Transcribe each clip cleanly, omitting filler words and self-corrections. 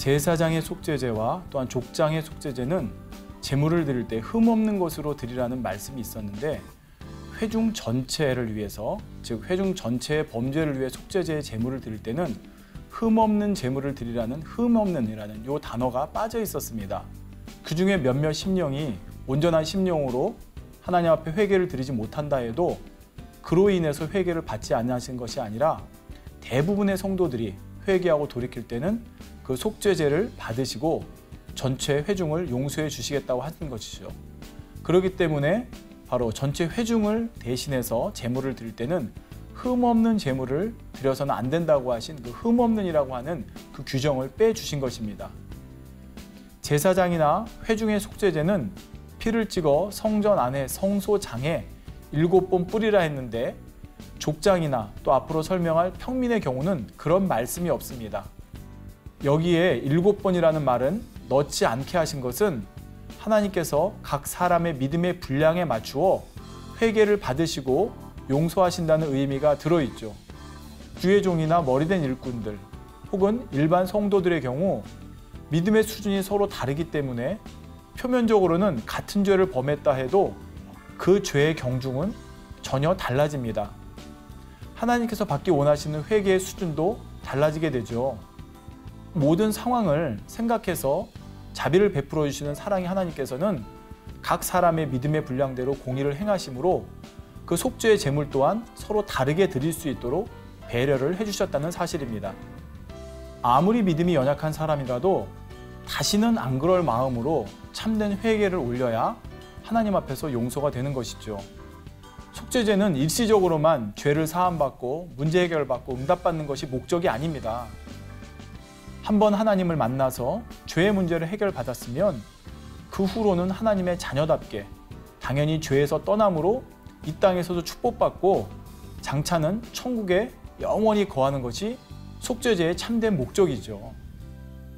제사장의 속죄제와 또한 족장의 속죄제는 제물을 드릴 때 흠없는 것으로 드리라는 말씀이 있었는데, 회중 전체를 위해서, 즉 회중 전체의 범죄를 위해 속죄제의 제물을 드릴 때는 흠없는 제물을 드리라는 흠없는이라는 요 단어가 빠져 있었습니다. 그 중에 몇몇 심령이 온전한 심령으로 하나님 앞에 회개를 드리지 못한다 해도 그로 인해서 회개를 받지 않으신 것이 아니라 대부분의 성도들이 회개하고 돌이킬 때는 그 속죄제를 받으시고 전체 회중을 용서해 주시겠다고 하는 것이죠. 그렇기 때문에 바로 전체 회중을 대신해서 제물을 드릴 때는 흠없는 제물을 드려서는 안 된다고 하신 그 흠없는이라고 하는 그 규정을 빼주신 것입니다. 제사장이나 회중의 속죄제는 피를 찍어 성전 안에 성소장에 7번 뿌리라 했는데, 족장이나 또 앞으로 설명할 평민의 경우는 그런 말씀이 없습니다. 여기에 7번이라는 말은 넣지 않게 하신 것은 하나님께서 각 사람의 믿음의 분량에 맞추어 회개를 받으시고 용서하신다는 의미가 들어있죠. 주의 종이나 머리된 일꾼들 혹은 일반 성도들의 경우 믿음의 수준이 서로 다르기 때문에 표면적으로는 같은 죄를 범했다 해도 그 죄의 경중은 전혀 달라집니다. 하나님께서 받기 원하시는 회개의 수준도 달라지게 되죠. 모든 상황을 생각해서 자비를 베풀어 주시는 사랑의 하나님께서는 각 사람의 믿음의 분량대로 공의를 행하심으로 그 속죄의 제물 또한 서로 다르게 드릴 수 있도록 배려를 해주셨다는 사실입니다. 아무리 믿음이 연약한 사람이라도 다시는 안 그럴 마음으로 참된 회개를 올려야 하나님 앞에서 용서가 되는 것이죠. 속죄제는 일시적으로만 죄를 사함받고 문제 해결받고 응답받는 것이 목적이 아닙니다. 한번 하나님을 만나서 죄의 문제를 해결받았으면 그 후로는 하나님의 자녀답게 당연히 죄에서 떠남으로 이 땅에서도 축복받고 장차는 천국에 영원히 거하는 것이 속죄제의 참된 목적이죠.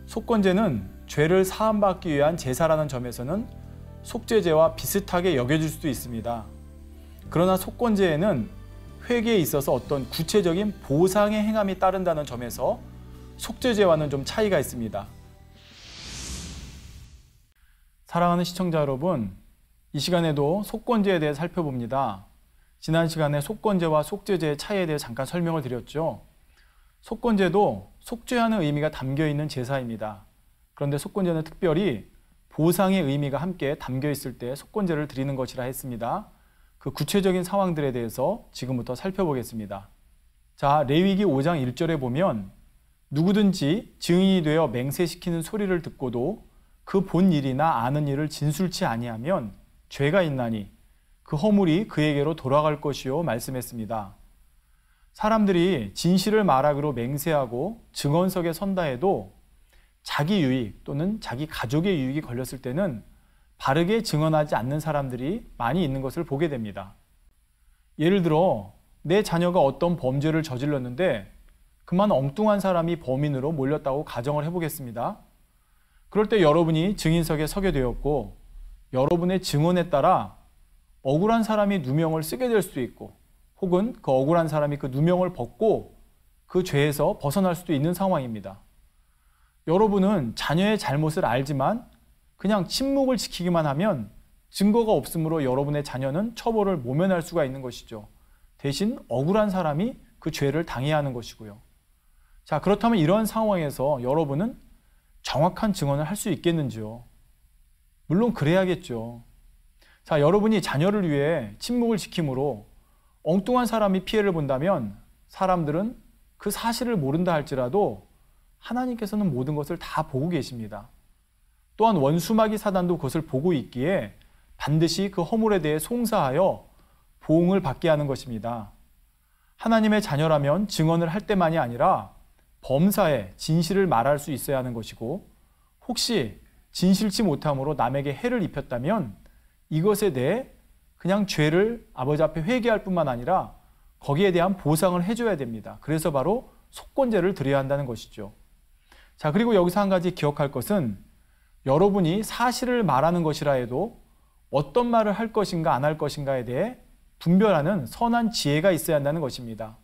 속건제는 죄를 사함받기 위한 제사라는 점에서는 속죄제와 비슷하게 여겨질 수도 있습니다. 그러나 속건제에는 회개에 있어서 어떤 구체적인 보상의 행함이 따른다는 점에서 속죄제와는 좀 차이가 있습니다. 사랑하는 시청자 여러분, 이 시간에도 속건제에 대해 살펴봅니다. 지난 시간에 속건제와 속죄제의 차이에 대해 잠깐 설명을 드렸죠. 속건제도 속죄하는 의미가 담겨있는 제사입니다. 그런데 속건제는 특별히 보상의 의미가 함께 담겨있을 때 속건제를 드리는 것이라 했습니다. 그 구체적인 상황들에 대해서 지금부터 살펴보겠습니다. 자, 레위기 5장 1절에 보면 누구든지 증인이 되어 맹세시키는 소리를 듣고도 그 본 일이나 아는 일을 진술치 아니하면 죄가 있나니 그 허물이 그에게로 돌아갈 것이요 말씀했습니다. 사람들이 진실을 말하기로 맹세하고 증언석에 선다 해도 자기 유익 또는 자기 가족의 유익이 걸렸을 때는 바르게 증언하지 않는 사람들이 많이 있는 것을 보게 됩니다. 예를 들어 내 자녀가 어떤 범죄를 저질렀는데 그만 엉뚱한 사람이 범인으로 몰렸다고 가정을 해보겠습니다. 그럴 때 여러분이 증인석에 서게 되었고 여러분의 증언에 따라 억울한 사람이 누명을 쓰게 될 수도 있고 혹은 그 억울한 사람이 그 누명을 벗고 그 죄에서 벗어날 수도 있는 상황입니다. 여러분은 자녀의 잘못을 알지만 그냥 침묵을 지키기만 하면 증거가 없으므로 여러분의 자녀는 처벌을 모면할 수가 있는 것이죠. 대신 억울한 사람이 그 죄를 당해야 하는 것이고요. 자, 그렇다면 이러한 상황에서 여러분은 정확한 증언을 할 수 있겠는지요? 물론 그래야겠죠. 자, 여러분이 자녀를 위해 침묵을 지킴으로 엉뚱한 사람이 피해를 본다면 사람들은 그 사실을 모른다 할지라도 하나님께서는 모든 것을 다 보고 계십니다. 또한 원수마귀 사단도 그것을 보고 있기에 반드시 그 허물에 대해 송사하여 보응을 받게 하는 것입니다. 하나님의 자녀라면 증언을 할 때만이 아니라 범사에 진실을 말할 수 있어야 하는 것이고 혹시 진실치 못함으로 남에게 해를 입혔다면 이것에 대해 그냥 죄를 아버지 앞에 회개할 뿐만 아니라 거기에 대한 보상을 해줘야 됩니다. 그래서 바로 속건제를 드려야 한다는 것이죠. 자, 그리고 여기서 한 가지 기억할 것은 여러분이 사실을 말하는 것이라 해도 어떤 말을 할 것인가 안 할 것인가에 대해 분별하는 선한 지혜가 있어야 한다는 것입니다.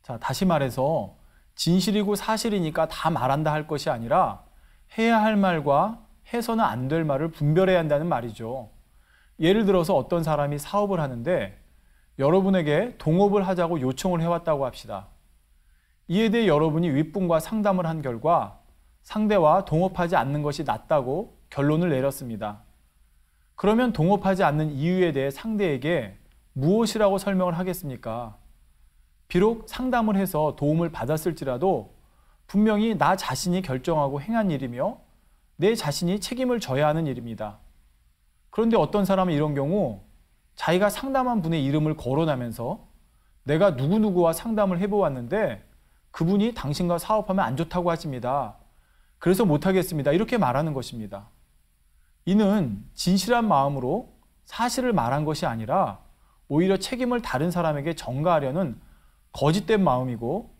자, 다시 말해서 진실이고 사실이니까 다 말한다 할 것이 아니라 해야 할 말과 해서는 안 될 말을 분별해야 한다는 말이죠. 예를 들어서 어떤 사람이 사업을 하는데 여러분에게 동업을 하자고 요청을 해왔다고 합시다. 이에 대해 여러분이 윗분과 상담을 한 결과 상대와 동업하지 않는 것이 낫다고 결론을 내렸습니다. 그러면 동업하지 않는 이유에 대해 상대에게 무엇이라고 설명을 하겠습니까? 비록 상담을 해서 도움을 받았을지라도 분명히 나 자신이 결정하고 행한 일이며 내 자신이 책임을 져야 하는 일입니다. 그런데 어떤 사람은 이런 경우 자기가 상담한 분의 이름을 거론하면서 내가 누구누구와 상담을 해보았는데 그분이 당신과 사업하면 안 좋다고 하십니다. 그래서 못하겠습니다. 이렇게 말하는 것입니다. 이는 진실한 마음으로 사실을 말한 것이 아니라 오히려 책임을 다른 사람에게 전가하려는 거짓된 마음이고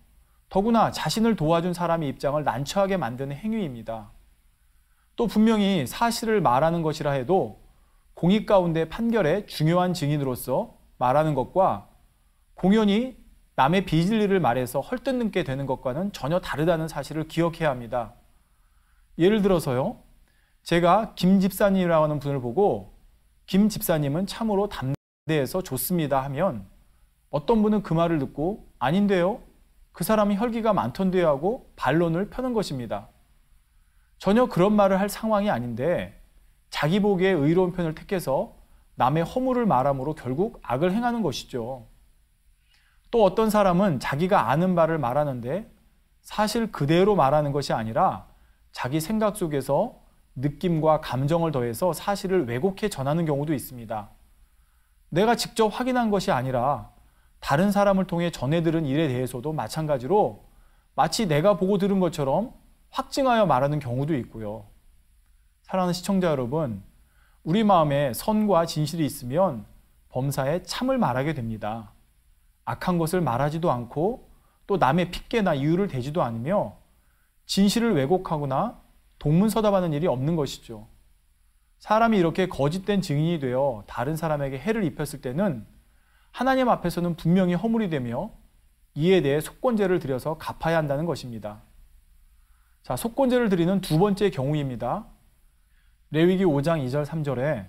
더구나 자신을 도와준 사람의 입장을 난처하게 만드는 행위입니다. 또 분명히 사실을 말하는 것이라 해도 공익 가운데 판결의 중요한 증인으로서 말하는 것과 공연히 남의 비진리를 말해서 헐뜯는 되는 것과는 전혀 다르다는 사실을 기억해야 합니다. 예를 들어서요. 제가 김 집사님이라고 하는 분을 보고 김 집사님은 참으로 담대해서 좋습니다 하면 어떤 분은 그 말을 듣고 아닌데요. 그 사람이 혈기가 많던데요 하고 반론을 펴는 것입니다. 전혀 그런 말을 할 상황이 아닌데 자기 보기에 의로운 편을 택해서 남의 허물을 말함으로 결국 악을 행하는 것이죠. 또 어떤 사람은 자기가 아는 바를 말하는데 사실 그대로 말하는 것이 아니라 자기 생각 속에서 느낌과 감정을 더해서 사실을 왜곡해 전하는 경우도 있습니다. 내가 직접 확인한 것이 아니라 다른 사람을 통해 전해 들은 일에 대해서도 마찬가지로 마치 내가 보고 들은 것처럼 확증하여 말하는 경우도 있고요. 사랑하는 시청자 여러분, 우리 마음에 선과 진실이 있으면 범사에 참을 말하게 됩니다. 악한 것을 말하지도 않고 또 남의 핏개나 이유를 대지도 않으며 진실을 왜곡하거나 동문서답하는 일이 없는 것이죠. 사람이 이렇게 거짓된 증인이 되어 다른 사람에게 해를 입혔을 때는 하나님 앞에서는 분명히 허물이 되며 이에 대해 속건제를 드려서 갚아야 한다는 것입니다. 자, 속건제를 드리는 두 번째 경우입니다. 레위기 5장 2절 3절에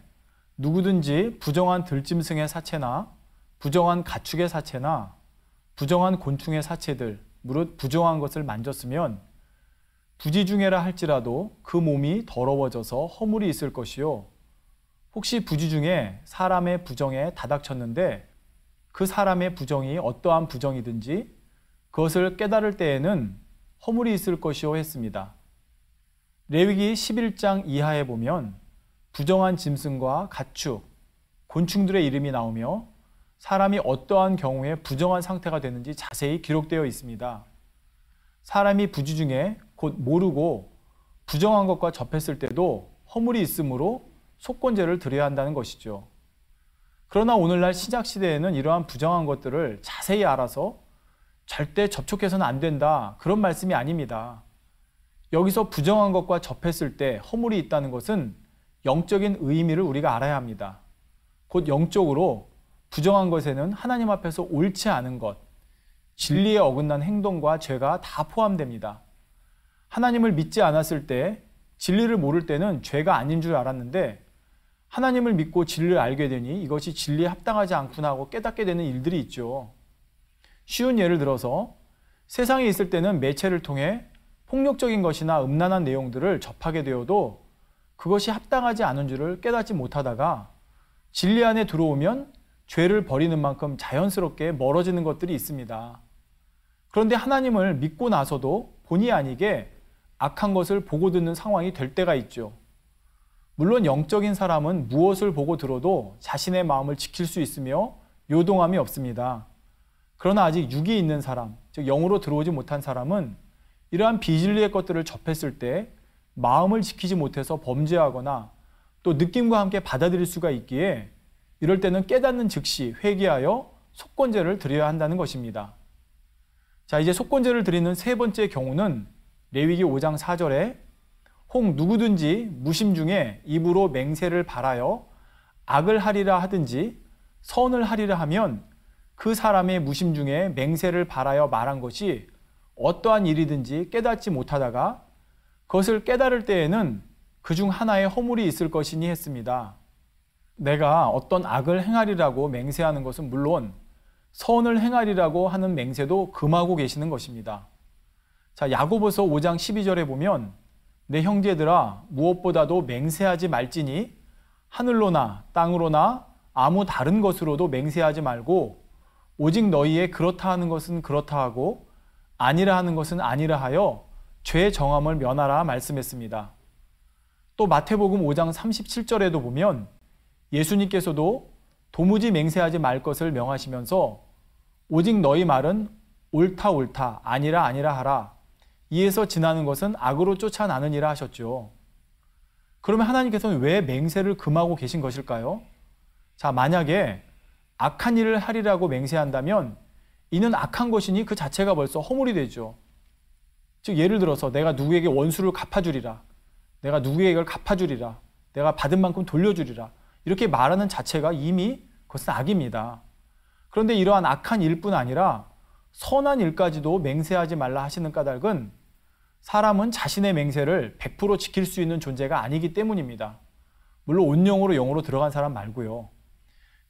누구든지 부정한 들짐승의 사체나 부정한 가축의 사체나 부정한 곤충의 사체들 무릇 부정한 것을 만졌으면 부지중해라 할지라도 그 몸이 더러워져서 허물이 있을 것이요 혹시 부지중에 사람의 부정에 다닥쳤는데 그 사람의 부정이 어떠한 부정이든지 그것을 깨달을 때에는 허물이 있을 것이요 했습니다. 레위기 11장 이하에 보면 부정한 짐승과 가축, 곤충들의 이름이 나오며 사람이 어떠한 경우에 부정한 상태가 되는지 자세히 기록되어 있습니다. 사람이 부지중에 곧 모르고 부정한 것과 접했을 때도 허물이 있으므로 속건제를 드려야 한다는 것이죠. 그러나 오늘날 신약시대에는 이러한 부정한 것들을 자세히 알아서 절대 접촉해서는 안 된다, 그런 말씀이 아닙니다. 여기서 부정한 것과 접했을 때 허물이 있다는 것은 영적인 의미를 우리가 알아야 합니다. 곧 영적으로 부정한 것에는 하나님 앞에서 옳지 않은 것, 진리에 어긋난 행동과 죄가 다 포함됩니다. 하나님을 믿지 않았을 때, 진리를 모를 때는 죄가 아닌 줄 알았는데 하나님을 믿고 진리를 알게 되니 이것이 진리에 합당하지 않구나 하고 깨닫게 되는 일들이 있죠. 쉬운 예를 들어서 세상에 있을 때는 매체를 통해 폭력적인 것이나 음란한 내용들을 접하게 되어도 그것이 합당하지 않은 줄을 깨닫지 못하다가 진리 안에 들어오면 죄를 버리는 만큼 자연스럽게 멀어지는 것들이 있습니다. 그런데 하나님을 믿고 나서도 본의 아니게 악한 것을 보고 듣는 상황이 될 때가 있죠. 물론 영적인 사람은 무엇을 보고 들어도 자신의 마음을 지킬 수 있으며 요동함이 없습니다. 그러나 아직 육이 있는 사람, 즉 영으로 들어오지 못한 사람은 이러한 비진리의 것들을 접했을 때 마음을 지키지 못해서 범죄하거나 또 느낌과 함께 받아들일 수가 있기에 이럴 때는 깨닫는 즉시 회개하여 속건제를 드려야 한다는 것입니다. 자, 이제 속건제를 드리는 세 번째 경우는 레위기 5장 4절에 혹 누구든지 무심 중에 입으로 맹세를 발하여 악을 하리라 하든지 선을 하리라 하면 그 사람의 무심 중에 맹세를 발하여 말한 것이 어떠한 일이든지 깨닫지 못하다가 그것을 깨달을 때에는 그중 하나에 허물이 있을 것이니 했습니다. 내가 어떤 악을 행하리라고 맹세하는 것은 물론 선을 행하리라고 하는 맹세도 금하고 계시는 것입니다. 자, 야고보서 5장 12절에 보면 내 형제들아 무엇보다도 맹세하지 말지니 하늘로나 땅으로나 아무 다른 것으로도 맹세하지 말고 오직 너희의 그렇다 하는 것은 그렇다 하고 아니라 하는 것은 아니라 하여 죄 정함을 면하라 말씀했습니다. 또 마태복음 5장 37절에도 보면 예수님께서도 도무지 맹세하지 말 것을 명하시면서 오직 너희 말은 옳다 옳다 아니라 아니라 하라 이에서 지나는 것은 악으로 쫓아나느니라 하셨죠. 그러면 하나님께서는 왜 맹세를 금하고 계신 것일까요? 자, 만약에 악한 일을 하리라고 맹세한다면 이는 악한 것이니 그 자체가 벌써 허물이 되죠. 즉 예를 들어서 내가 누구에게 원수를 갚아주리라, 내가 누구에게 이걸 갚아주리라, 내가 받은 만큼 돌려주리라 이렇게 말하는 자체가 이미 그것은 악입니다. 그런데 이러한 악한 일뿐 아니라 선한 일까지도 맹세하지 말라 하시는 까닭은 사람은 자신의 맹세를 100% 지킬 수 있는 존재가 아니기 때문입니다. 물론 온영으로 영으로 들어간 사람 말고요.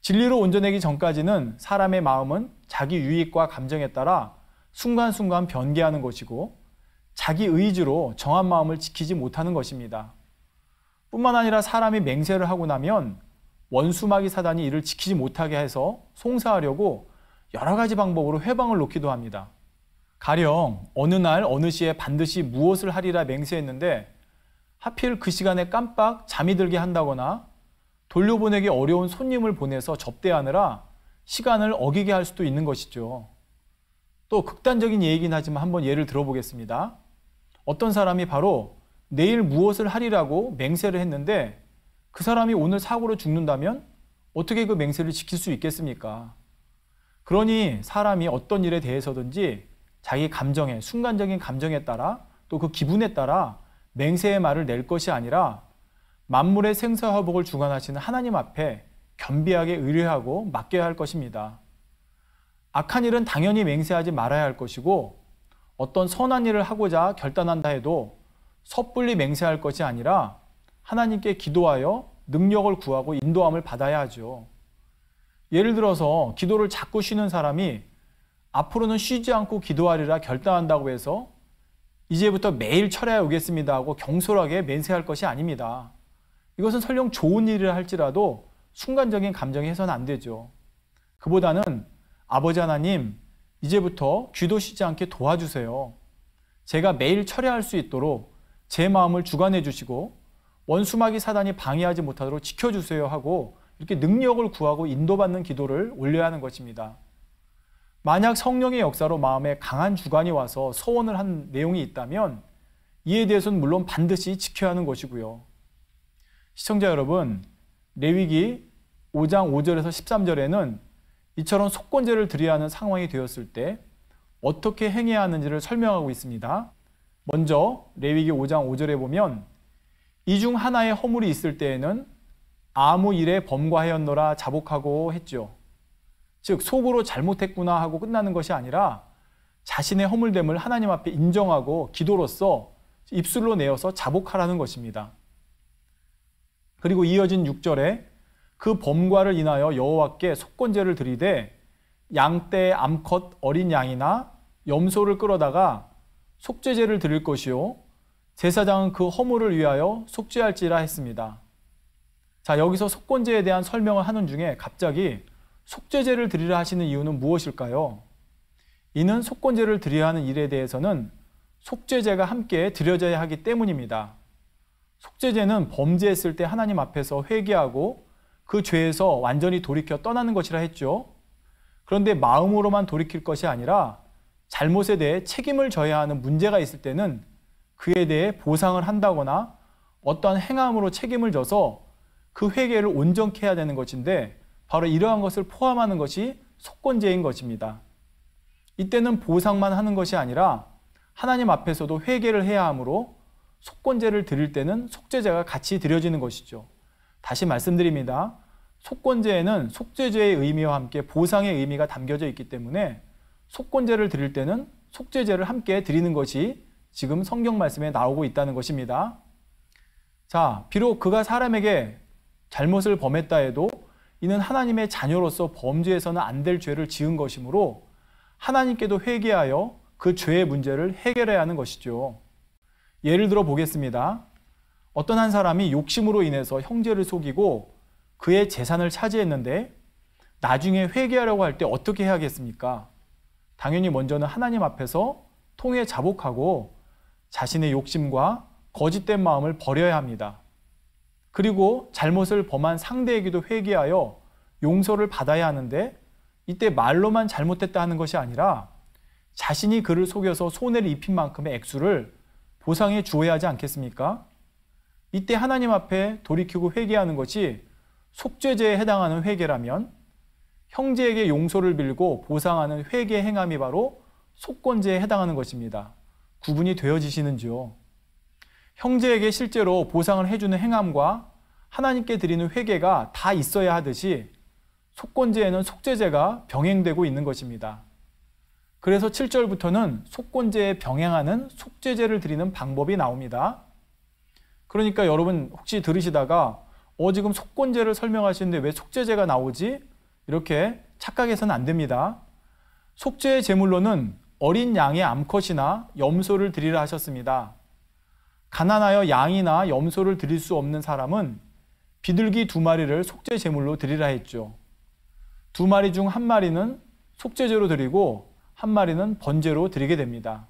진리로 온전하기 전까지는 사람의 마음은 자기 유익과 감정에 따라 순간순간 변개하는 것이고 자기 의지로 정한 마음을 지키지 못하는 것입니다. 뿐만 아니라 사람이 맹세를 하고 나면 원수마귀 사단이 이를 지키지 못하게 해서 송사하려고 여러 가지 방법으로 회방을 놓기도 합니다. 가령 어느 날 어느 시에 반드시 무엇을 하리라 맹세했는데 하필 그 시간에 깜빡 잠이 들게 한다거나 돌려보내기 어려운 손님을 보내서 접대하느라 시간을 어기게 할 수도 있는 것이죠. 또 극단적인 얘기긴 하지만 한번 예를 들어보겠습니다. 어떤 사람이 바로 내일 무엇을 하리라고 맹세를 했는데 그 사람이 오늘 사고로 죽는다면 어떻게 그 맹세를 지킬 수 있겠습니까? 그러니 사람이 어떤 일에 대해서든지 자기 감정에, 순간적인 감정에 따라 또 그 기분에 따라 맹세의 말을 낼 것이 아니라 만물의 생사화복을 주관하시는 하나님 앞에 겸비하게 의뢰하고 맡겨야 할 것입니다. 악한 일은 당연히 맹세하지 말아야 할 것이고 어떤 선한 일을 하고자 결단한다 해도 섣불리 맹세할 것이 아니라 하나님께 기도하여 능력을 구하고 인도함을 받아야 하죠. 예를 들어서 기도를 자꾸 쉬는 사람이 앞으로는 쉬지 않고 기도하리라 결단한다고 해서 이제부터 매일 철야에 오겠습니다 하고 경솔하게 맹세할 것이 아닙니다. 이것은 설령 좋은 일을 할지라도 순간적인 감정이 해서는 안 되죠. 그보다는 아버지 하나님, 이제부터 기도 쉬지 않게 도와주세요. 제가 매일 철야할 수 있도록 제 마음을 주관해 주시고 원수마귀 사단이 방해하지 못하도록 지켜주세요 하고 이렇게 능력을 구하고 인도받는 기도를 올려야 하는 것입니다. 만약 성령의 역사로 마음에 강한 주관이 와서 서원을 한 내용이 있다면 이에 대해서는 물론 반드시 지켜야 하는 것이고요. 시청자 여러분, 레위기 5장 5절에서 13절에는 이처럼 속건제를 드려야 하는 상황이 되었을 때 어떻게 행해야 하는지를 설명하고 있습니다. 먼저 레위기 5장 5절에 보면 이 중 하나의 허물이 있을 때에는 아무 일에 범과하였노라 자복하고 했죠. 즉 속으로 잘못했구나 하고 끝나는 것이 아니라 자신의 허물됨을 하나님 앞에 인정하고 기도로써 입술로 내어서 자복하라는 것입니다. 그리고 이어진 6절에 그 범과를 인하여 여호와께 속건제를 드리되 양떼, 암컷, 어린 양이나 염소를 끌어다가 속죄제를 드릴 것이요 제사장은 그 허물을 위하여 속죄할지라 했습니다. 자, 여기서 속건제에 대한 설명을 하는 중에 갑자기 속죄제를 드리라 하시는 이유는 무엇일까요? 이는 속건제를 드려야 하는 일에 대해서는 속죄제가 함께 드려져야 하기 때문입니다. 속죄제는 범죄했을 때 하나님 앞에서 회개하고 그 죄에서 완전히 돌이켜 떠나는 것이라 했죠. 그런데 마음으로만 돌이킬 것이 아니라 잘못에 대해 책임을 져야 하는 문제가 있을 때는 그에 대해 보상을 한다거나 어떠한 행함으로 책임을 져서 그 회개를 온전케 해야 되는 것인데 바로 이러한 것을 포함하는 것이 속건제인 것입니다. 이때는 보상만 하는 것이 아니라 하나님 앞에서도 회개를 해야 하므로 속건제를 드릴 때는 속죄제가 같이 드려지는 것이죠. 다시 말씀드립니다. 속건제에는 속죄제의 의미와 함께 보상의 의미가 담겨져 있기 때문에 속건제를 드릴 때는 속죄제를 함께 드리는 것이 지금 성경 말씀에 나오고 있다는 것입니다. 자, 비록 그가 사람에게 잘못을 범했다 해도 이는 하나님의 자녀로서 범죄해서는 안 될 죄를 지은 것이므로 하나님께도 회개하여 그 죄의 문제를 해결해야 하는 것이죠. 예를 들어 보겠습니다. 어떤 한 사람이 욕심으로 인해서 형제를 속이고 그의 재산을 차지했는데 나중에 회개하려고 할 때 어떻게 해야겠습니까? 당연히 먼저는 하나님 앞에서 통해 자복하고 자신의 욕심과 거짓된 마음을 버려야 합니다. 그리고 잘못을 범한 상대에게도 회개하여 용서를 받아야 하는데 이때 말로만 잘못했다 하는 것이 아니라 자신이 그를 속여서 손해를 입힌 만큼의 액수를 보상해 주어야 하지 않겠습니까? 이때 하나님 앞에 돌이키고 회개하는 것이 속죄죄에 해당하는 회개라면 형제에게 용서를 빌고 보상하는 회개 행함이 바로 속건죄에 해당하는 것입니다. 구분이 되어지시는지요? 형제에게 실제로 보상을 해주는 행함과 하나님께 드리는 회개가 다 있어야 하듯이 속건죄에는 속죄죄가 병행되고 있는 것입니다. 그래서 7절부터는 속건죄에 병행하는 속죄죄를 드리는 방법이 나옵니다. 그러니까 여러분 혹시 들으시다가 지금 속건죄를 설명하시는데 왜 속죄죄가 나오지? 이렇게 착각해서는 안 됩니다. 속죄의 제물로는 어린 양의 암컷이나 염소를 드리라 하셨습니다. 가난하여 양이나 염소를 드릴 수 없는 사람은 비둘기 2마리를 속죄 제물로 드리라 했죠. 2마리 중 1마리는 속죄제로 드리고 1마리는 번제로 드리게 됩니다.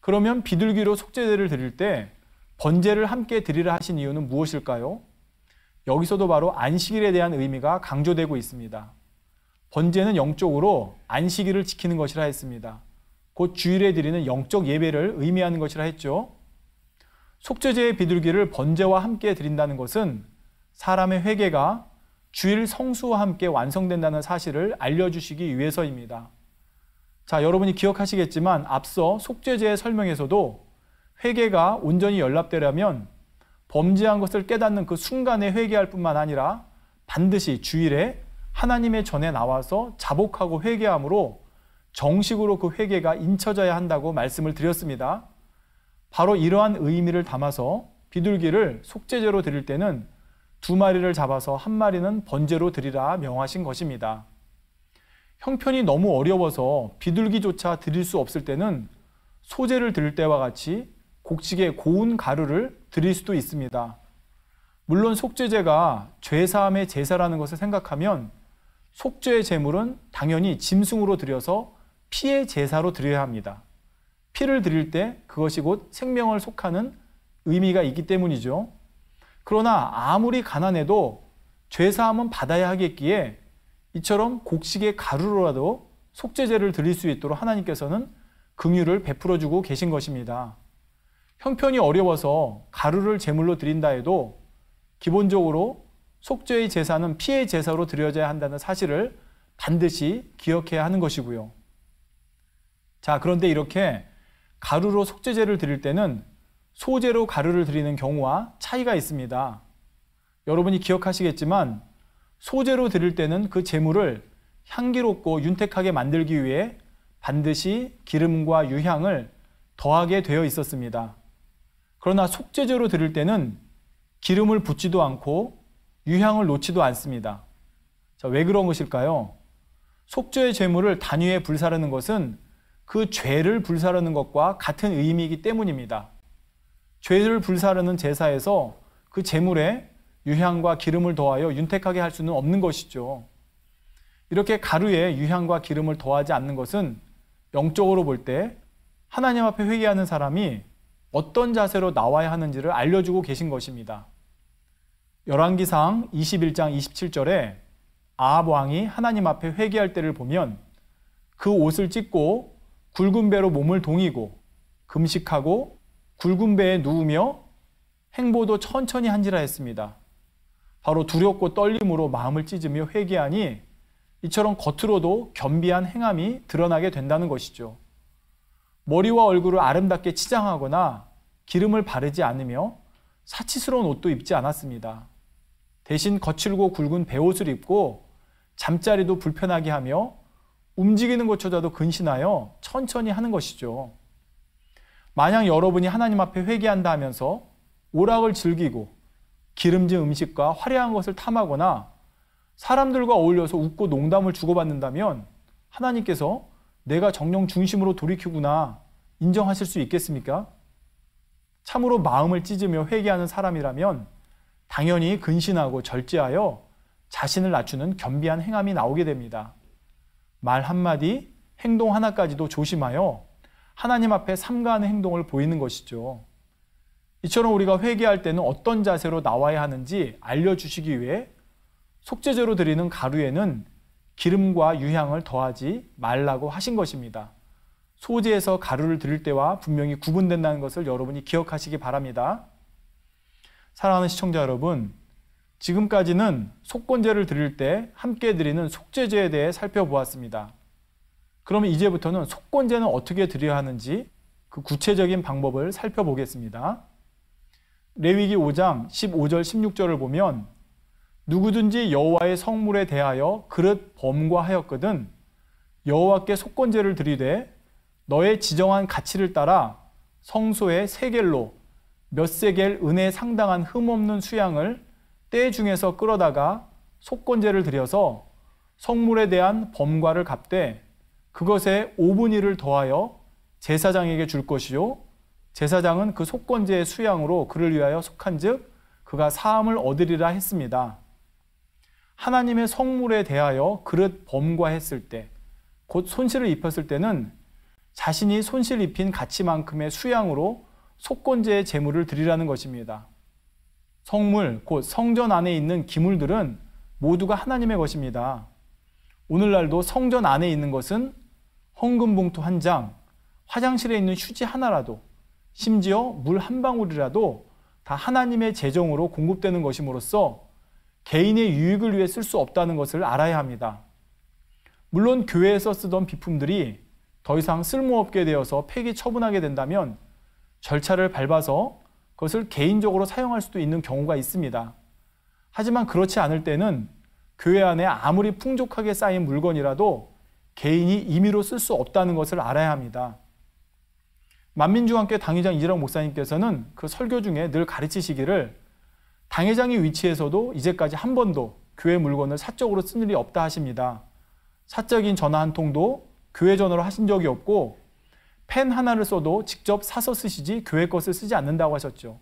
그러면 비둘기로 속죄제를 드릴 때 번제를 함께 드리라 하신 이유는 무엇일까요? 여기서도 바로 안식일에 대한 의미가 강조되고 있습니다. 번제는 영적으로 안식일을 지키는 것이라 했습니다. 곧 주일에 드리는 영적 예배를 의미하는 것이라 했죠. 속죄제의 비둘기를 번제와 함께 드린다는 것은 사람의 회개가 주일 성수와 함께 완성된다는 사실을 알려주시기 위해서입니다. 자, 여러분이 기억하시겠지만 앞서 속죄제의 설명에서도 회개가 온전히 연락되려면 범죄한 것을 깨닫는 그 순간에 회개할 뿐만 아니라 반드시 주일에 하나님의 전에 나와서 자복하고 회개함으로 정식으로 그 회개가 인쳐져야 한다고 말씀을 드렸습니다. 바로 이러한 의미를 담아서 비둘기를 속죄제로 드릴 때는 2마리를 잡아서 1마리는 번제로 드리라 명하신 것입니다. 형편이 너무 어려워서 비둘기조차 드릴 수 없을 때는 소제를 드릴 때와 같이 곡식에 고운 가루를 드릴 수도 있습니다. 물론 속죄제가 죄사함의 제사라는 것을 생각하면 속죄의 제물은 당연히 짐승으로 드려서 피의 제사로 드려야 합니다. 피를 드릴 때 그것이 곧 생명을 속하는 의미가 있기 때문이죠. 그러나 아무리 가난해도 죄사함은 받아야 하겠기에 이처럼 곡식의 가루로라도 속죄제를 드릴 수 있도록 하나님께서는 긍휼을 베풀어주고 계신 것입니다. 형편이 어려워서 가루를 제물로 드린다 해도 기본적으로 속죄의 제사는 피의 제사로 드려져야 한다는 사실을 반드시 기억해야 하는 것이고요. 자, 그런데 이렇게 가루로 속죄제를 드릴 때는 소제로 가루를 드리는 경우와 차이가 있습니다. 여러분이 기억하시겠지만 소제로 드릴 때는 그 제물을 향기롭고 윤택하게 만들기 위해 반드시 기름과 유향을 더하게 되어 있었습니다. 그러나 속죄제로 드릴 때는 기름을 붓지도 않고 유향을 놓지도 않습니다. 자, 왜 그런 것일까요? 속죄의 제물을 단위에 불사르는 것은 그 죄를 불사르는 것과 같은 의미이기 때문입니다. 죄를 불사르는 제사에서 그 제물에 유향과 기름을 더하여 윤택하게 할 수는 없는 것이죠. 이렇게 가루에 유향과 기름을 더하지 않는 것은 영적으로 볼 때 하나님 앞에 회개하는 사람이 어떤 자세로 나와야 하는지를 알려주고 계신 것입니다. 열왕기상 21장 27절에 아합 왕이 하나님 앞에 회개할 때를 보면 그 옷을 찢고 굵은 배로 몸을 동이고 금식하고 굵은 배에 누우며 행보도 천천히 한지라 했습니다. 바로 두렵고 떨림으로 마음을 찢으며 회개하니 이처럼 겉으로도 겸비한 행함이 드러나게 된다는 것이죠. 머리와 얼굴을 아름답게 치장하거나 기름을 바르지 않으며 사치스러운 옷도 입지 않았습니다. 대신 거칠고 굵은 베옷을 입고 잠자리도 불편하게 하며 움직이는 것조차도 근신하여 천천히 하는 것이죠. 만약 여러분이 하나님 앞에 회개한다 하면서 오락을 즐기고 기름진 음식과 화려한 것을 탐하거나 사람들과 어울려서 웃고 농담을 주고받는다면 하나님께서 내가 정령 중심으로 돌이키구나 인정하실 수 있겠습니까? 참으로 마음을 찢으며 회개하는 사람이라면 당연히 근신하고 절제하여 자신을 낮추는 겸비한 행함이 나오게 됩니다. 말 한마디, 행동 하나까지도 조심하여 하나님 앞에 삼가하는 행동을 보이는 것이죠. 이처럼 우리가 회개할 때는 어떤 자세로 나와야 하는지 알려주시기 위해 속죄제로 드리는 가루에는 기름과 유향을 더하지 말라고 하신 것입니다. 소제에서 가루를 드릴 때와 분명히 구분된다는 것을 여러분이 기억하시기 바랍니다. 사랑하는 시청자 여러분, 지금까지는 속건제를 드릴 때 함께 드리는 속죄제에 대해 살펴보았습니다. 그러면 이제부터는 속건제는 어떻게 드려야 하는지 그 구체적인 방법을 살펴보겠습니다. 레위기 5장 15절 16절을 보면 누구든지 여호와의 성물에 대하여 그릇 범과하였거든 여호와께 속건제를 드리되 너의 지정한 가치를 따라 성소의 세겔로 몇 세겔 은에 상당한 흠없는 수양을 때 중에서 끌어다가 속건제를 드려서 성물에 대한 범과를 갚되 그것에 5분의 1을 더하여 제사장에게 줄 것이요 제사장은 그 속건제의 수양으로 그를 위하여 속한즉 그가 사함을 얻으리라 했습니다. 하나님의 성물에 대하여 그릇 범과했을 때, 곧 손실을 입혔을 때는 자신이 손실 입힌 가치만큼의 수양으로 속건제의 제물을 드리라는 것입니다. 성물, 곧 성전 안에 있는 기물들은 모두가 하나님의 것입니다. 오늘날도 성전 안에 있는 것은 헌금 봉투 한 장, 화장실에 있는 휴지 하나라도, 심지어 물 한 방울이라도 다 하나님의 재정으로 공급되는 것임으로써 개인의 유익을 위해 쓸 수 없다는 것을 알아야 합니다. 물론 교회에서 쓰던 비품들이 더 이상 쓸모없게 되어서 폐기 처분하게 된다면 절차를 밟아서 그것을 개인적으로 사용할 수도 있는 경우가 있습니다. 하지만 그렇지 않을 때는 교회 안에 아무리 풍족하게 쌓인 물건이라도 개인이 임의로 쓸 수 없다는 것을 알아야 합니다. 만민중앙교회 당회장 이재령 목사님께서는 그 설교 중에 늘 가르치시기를 당회장의 위치에서도 이제까지 한 번도 교회 물건을 사적으로 쓴 일이 없다 하십니다. 사적인 전화 한 통도 교회 전화로 하신 적이 없고 펜 하나를 써도 직접 사서 쓰시지 교회 것을 쓰지 않는다고 하셨죠.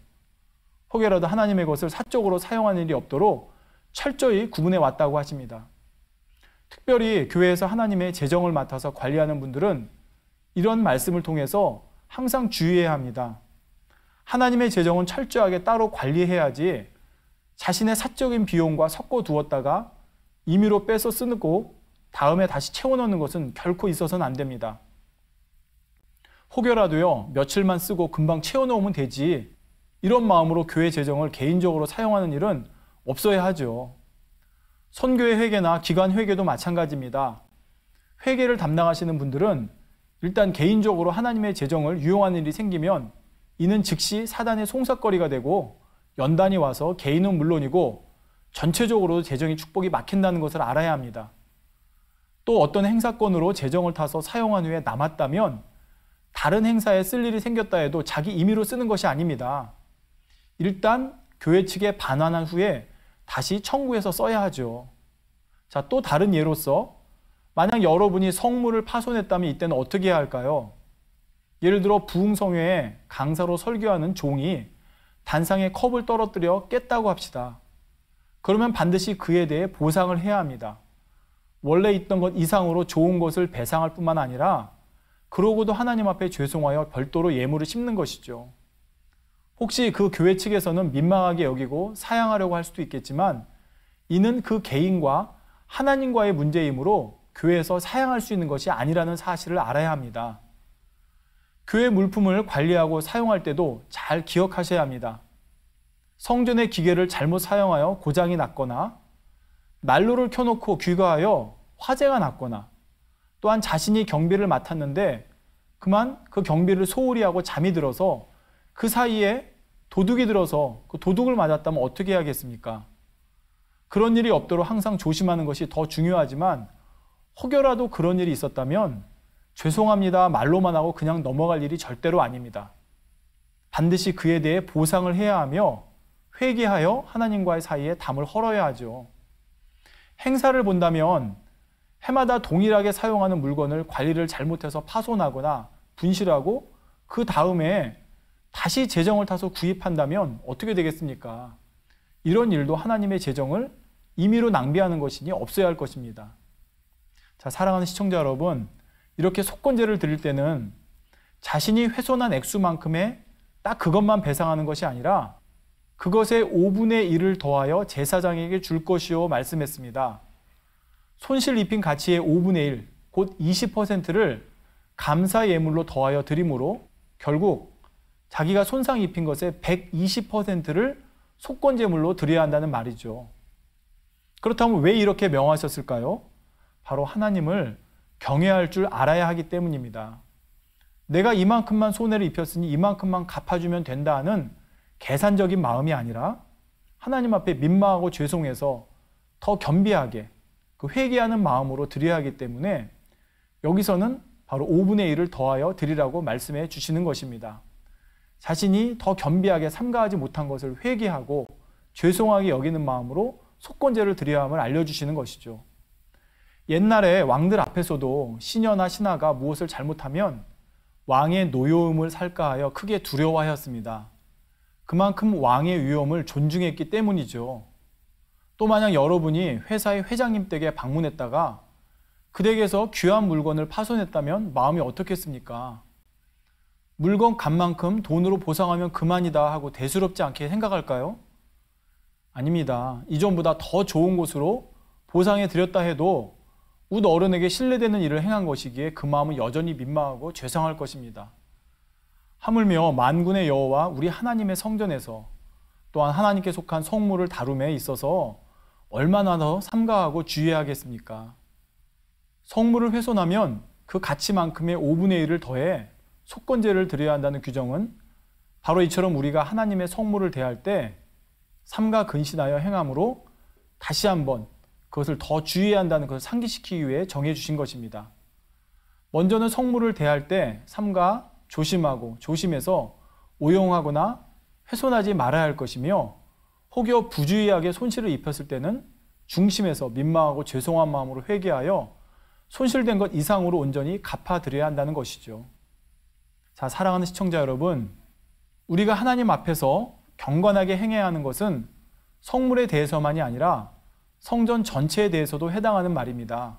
혹여라도 하나님의 것을 사적으로 사용하는 일이 없도록 철저히 구분해 왔다고 하십니다. 특별히 교회에서 하나님의 재정을 맡아서 관리하는 분들은 이런 말씀을 통해서 항상 주의해야 합니다. 하나님의 재정은 철저하게 따로 관리해야지 자신의 사적인 비용과 섞어 두었다가 임의로 빼서 쓰고 다음에 다시 채워넣는 것은 결코 있어서는 안 됩니다. 혹여라도요, 며칠만 쓰고 금방 채워넣으면 되지 이런 마음으로 교회 재정을 개인적으로 사용하는 일은 없어야 하죠. 선교회 회계나 기관 회계도 마찬가지입니다. 회계를 담당하시는 분들은 일단 개인적으로 하나님의 재정을 유용하는 일이 생기면 이는 즉시 사단의 송사거리가 되고 연단이 와서 개인은 물론이고 전체적으로 재정의 축복이 막힌다는 것을 알아야 합니다. 또 어떤 행사건으로 재정을 타서 사용한 후에 남았다면 다른 행사에 쓸 일이 생겼다 해도 자기 임의로 쓰는 것이 아닙니다. 일단 교회 측에 반환한 후에 다시 청구해서 써야 하죠. 자, 또 다른 예로서 만약 여러분이 성물을 파손했다면 이때는 어떻게 해야 할까요? 예를 들어 부흥성회에 강사로 설교하는 종이 단상에 컵을 떨어뜨려 깼다고 합시다. 그러면 반드시 그에 대해 보상을 해야 합니다. 원래 있던 것 이상으로 좋은 것을 배상할 뿐만 아니라 그러고도 하나님 앞에 죄송하여 별도로 예물을 심는 것이죠. 혹시 그 교회 측에서는 민망하게 여기고 사양하려고 할 수도 있겠지만 이는 그 개인과 하나님과의 문제이므로 교회에서 사양할 수 있는 것이 아니라는 사실을 알아야 합니다. 교회 물품을 관리하고 사용할 때도 잘 기억하셔야 합니다. 성전의 기계를 잘못 사용하여 고장이 났거나 난로를 켜놓고 귀가하여 화재가 났거나 또한 자신이 경비를 맡았는데 그만 그 경비를 소홀히 하고 잠이 들어서 그 사이에 도둑이 들어서 그 도둑을 맞았다면 어떻게 해야겠습니까? 그런 일이 없도록 항상 조심하는 것이 더 중요하지만 혹여라도 그런 일이 있었다면 죄송합니다 말로만 하고 그냥 넘어갈 일이 절대로 아닙니다. 반드시 그에 대해 보상을 해야 하며 회개하여 하나님과의 사이에 담을 헐어야 하죠. 행사를 본다면 해마다 동일하게 사용하는 물건을 관리를 잘못해서 파손하거나 분실하고 그 다음에 다시 재정을 타서 구입한다면 어떻게 되겠습니까? 이런 일도 하나님의 재정을 임의로 낭비하는 것이니 없어야 할 것입니다. 자, 사랑하는 시청자 여러분, 이렇게 속건제를 드릴 때는 자신이 훼손한 액수만큼의 딱 그것만 배상하는 것이 아니라 그것의 5분의 1을 더하여 제사장에게 줄 것이요 말씀했습니다. 손실 입힌 가치의 5분의 1, 곧 20%를 감사 예물로 더하여 드림으로 결국 자기가 손상 입힌 것의 120%를 속건제물로 드려야 한다는 말이죠. 그렇다면 왜 이렇게 명하셨을까요? 바로 하나님을 경외할 줄 알아야 하기 때문입니다. 내가 이만큼만 손해를 입혔으니 이만큼만 갚아주면 된다 하는 계산적인 마음이 아니라 하나님 앞에 민망하고 죄송해서 더 겸비하게 그 회개하는 마음으로 드려야 하기 때문에 여기서는 바로 5분의 1을 더하여 드리라고 말씀해 주시는 것입니다. 자신이 더 겸비하게 삼가하지 못한 것을 회개하고 죄송하게 여기는 마음으로 속건제를 드려야 함을 알려주시는 것이죠. 옛날에 왕들 앞에서도 시녀나 신하가 무엇을 잘못하면 왕의 노여움을 살까 하여 크게 두려워하였습니다. 그만큼 왕의 위엄을 존중했기 때문이죠. 또 만약 여러분이 회사의 회장님 댁에 방문했다가 그 댁에서 귀한 물건을 파손했다면 마음이 어떻겠습니까? 물건 값만큼 돈으로 보상하면 그만이다 하고 대수롭지 않게 생각할까요? 아닙니다. 이전보다 더 좋은 곳으로 보상해 드렸다 해도 웃 어른에게 신뢰되는 일을 행한 것이기에 그 마음은 여전히 민망하고 죄송할 것입니다. 하물며 만군의 여호와 우리 하나님의 성전에서 또한 하나님께 속한 성물을 다룸에 있어서 얼마나 더 삼가하고 주의하겠습니까? 성물을 훼손하면 그 가치만큼의 5분의 1을 더해 속건제를 드려야 한다는 규정은 바로 이처럼 우리가 하나님의 성물을 대할 때 삼가 근신하여 행함으로 다시 한번 그것을 더 주의해야 한다는 것을 상기시키기 위해 정해주신 것입니다. 먼저는 성물을 대할 때 삼가 조심하고 조심해서 오용하거나 훼손하지 말아야 할 것이며 혹여 부주의하게 손실을 입혔을 때는 중심에서 민망하고 죄송한 마음으로 회개하여 손실된 것 이상으로 온전히 갚아드려야 한다는 것이죠. 자, 사랑하는 시청자 여러분, 우리가 하나님 앞에서 경건하게 행해야 하는 것은 성물에 대해서만이 아니라 성전 전체에 대해서도 해당하는 말입니다.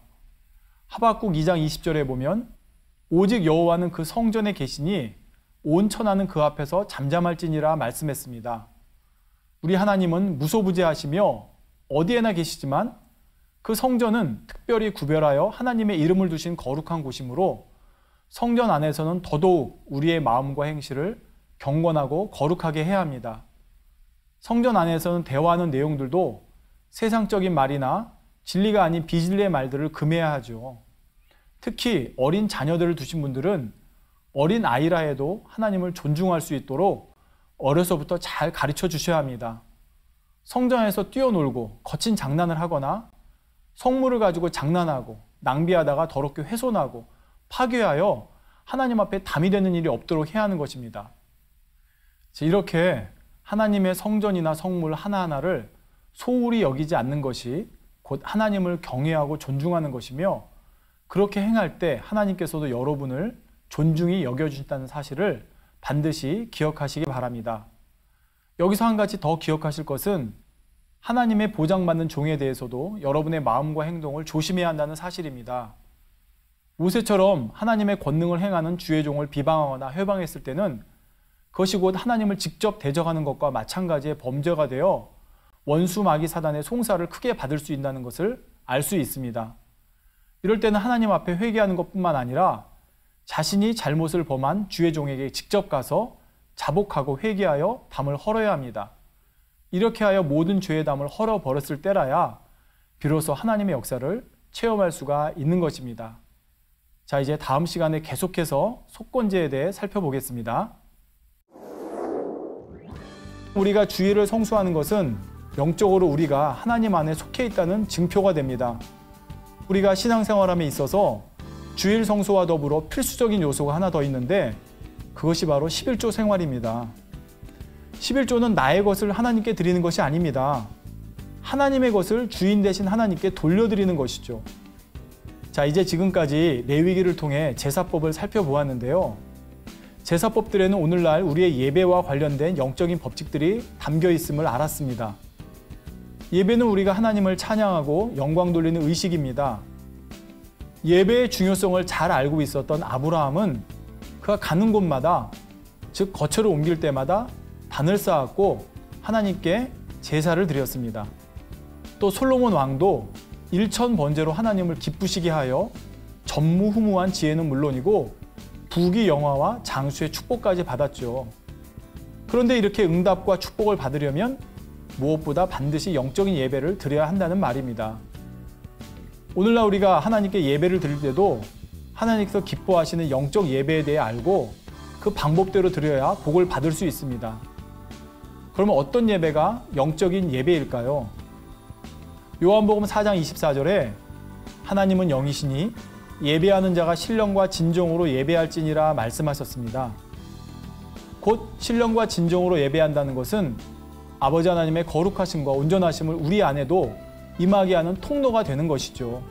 하박국 2장 20절에 보면 오직 여호와는 그 성전에 계시니 온 천하는 그 앞에서 잠잠할지니라 말씀했습니다. 우리 하나님은 무소부재하시며 어디에나 계시지만 그 성전은 특별히 구별하여 하나님의 이름을 두신 거룩한 곳이므로 성전 안에서는 더더욱 우리의 마음과 행실을 경건하고 거룩하게 해야 합니다. 성전 안에서는 대화하는 내용들도 세상적인 말이나 진리가 아닌 비진리의 말들을 금해야 하죠. 특히 어린 자녀들을 두신 분들은 어린 아이라 해도 하나님을 존중할 수 있도록 어려서부터 잘 가르쳐 주셔야 합니다. 성전에서 뛰어놀고 거친 장난을 하거나 성물을 가지고 장난하고 낭비하다가 더럽게 훼손하고 파괴하여 하나님 앞에 담이 되는 일이 없도록 해야 하는 것입니다. 이렇게 하나님의 성전이나 성물 하나하나를 소홀히 여기지 않는 것이 곧 하나님을 경외하고 존중하는 것이며 그렇게 행할 때 하나님께서도 여러분을 존중히 여겨주신다는 사실을 반드시 기억하시기 바랍니다. 여기서 한 가지 더 기억하실 것은 하나님의 보장받는 종에 대해서도 여러분의 마음과 행동을 조심해야 한다는 사실입니다. 모세처럼 하나님의 권능을 행하는 주의 종을 비방하거나 회방했을 때는 그것이 곧 하나님을 직접 대적하는 것과 마찬가지의 범죄가 되어 원수 마귀 사단의 송사를 크게 받을 수 있다는 것을 알 수 있습니다. 이럴 때는 하나님 앞에 회개하는 것뿐만 아니라 자신이 잘못을 범한 주의 종에게 직접 가서 자복하고 회개하여 담을 헐어야 합니다. 이렇게 하여 모든 죄의 담을 헐어버렸을 때라야 비로소 하나님의 역사를 체험할 수가 있는 것입니다. 자, 이제 다음 시간에 계속해서 속건제에 대해 살펴보겠습니다. 우리가 주일을 성수하는 것은 영적으로 우리가 하나님 안에 속해 있다는 증표가 됩니다. 우리가 신앙생활함에 있어서 주일 성수와 더불어 필수적인 요소가 하나 더 있는데 그것이 바로 11조 생활입니다. 11조는 나의 것을 하나님께 드리는 것이 아닙니다. 하나님의 것을 주인 되신 하나님께 돌려드리는 것이죠. 자, 이제 지금까지 레위기를 통해 제사법을 살펴보았는데요. 제사법들에는 오늘날 우리의 예배와 관련된 영적인 법칙들이 담겨 있음을 알았습니다. 예배는 우리가 하나님을 찬양하고 영광 돌리는 의식입니다. 예배의 중요성을 잘 알고 있었던 아브라함은 그가 가는 곳마다, 즉 거처를 옮길 때마다 단을 쌓았고 하나님께 제사를 드렸습니다. 또 솔로몬 왕도 일천 번제로 하나님을 기쁘시게 하여 전무후무한 지혜는 물론이고 부귀 영화와 장수의 축복까지 받았죠. 그런데 이렇게 응답과 축복을 받으려면 무엇보다 반드시 영적인 예배를 드려야 한다는 말입니다. 오늘날 우리가 하나님께 예배를 드릴 때도 하나님께서 기뻐하시는 영적 예배에 대해 알고 그 방법대로 드려야 복을 받을 수 있습니다. 그러면 어떤 예배가 영적인 예배일까요? 요한복음 4장 24절에 하나님은 영이시니 예배하는 자가 신령과 진정으로 예배할지니라 말씀하셨습니다. 곧 신령과 진정으로 예배한다는 것은 아버지 하나님의 거룩하심과 온전하심을 우리 안에도 임하게 하는 통로가 되는 것이죠.